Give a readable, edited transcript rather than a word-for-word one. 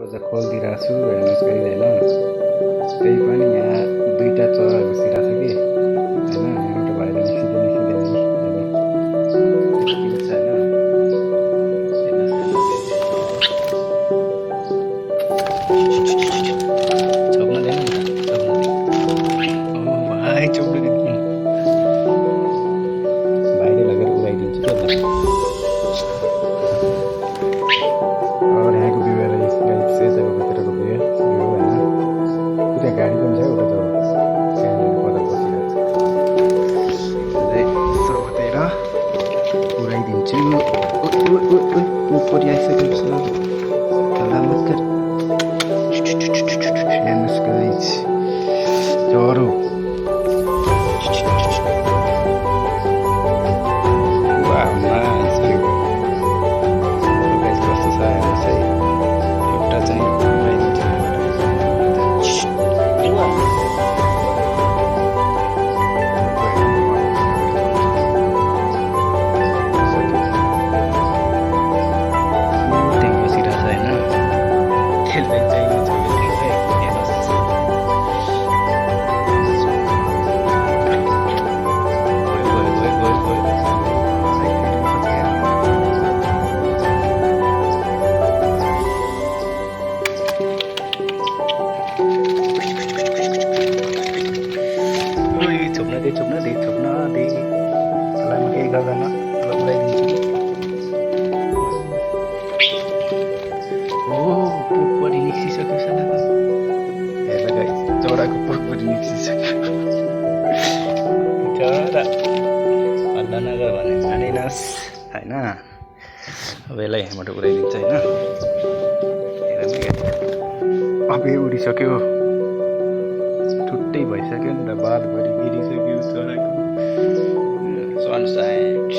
दरवाजा खोलिदिरहेको छु हेर्नुहोस् गाइज होइन। त्यही पनि यहाँ दुईवटा चरा घुसिरहेको छ कि होइन। यहाँबाट भएर निस्किँदै निस्किँदै हेर्नु कति क्युट छ होइन। छोप्न दिएन नि त, छोप्न दे। ओ भाइ छोप्न दिनु, बाहिर लगेर उडाइदिन्छु त ल। और यहाँको भ्यू हेर गाइज, सेतोको भित्रको भ्यू होइन। उता गाडी पनि छ उता त कहाँनिर पर बसिरहेको छ। अझै सबैतिर उडाइदिन्छु। उपरि आइसकेको छ लामत कर। हेर्नुहोस् गाइज चरो। वाह नाइस भ्यू। गाइज कस्तो छ हेर्नुहोस् है। एउटा चाहिँ उडाइदिन्छु यहाँबाट। त्यहाँ बसिरहेको छ होइन। खेल्दै चाहिँ हेर्नुहोस्। छोप्न दे त्यसलाई म केही गर्दैन, ल उडाइदिन्छु। ओ पोकपट्टि निस्किसक्यो सालाको। हेर्न गाइस चराको पोकपट्टि निस्किसक्यो। चरा हल्ला नगर भने मानिनस् होइन। अब यसलाई यहाँबाट उडाइदिन्छ होइन। हेर न अबे उडिसक्यो, छुट्टै भइसक्यो नि त, बादभरि गिरिसक्यो चराको। सनसाइट।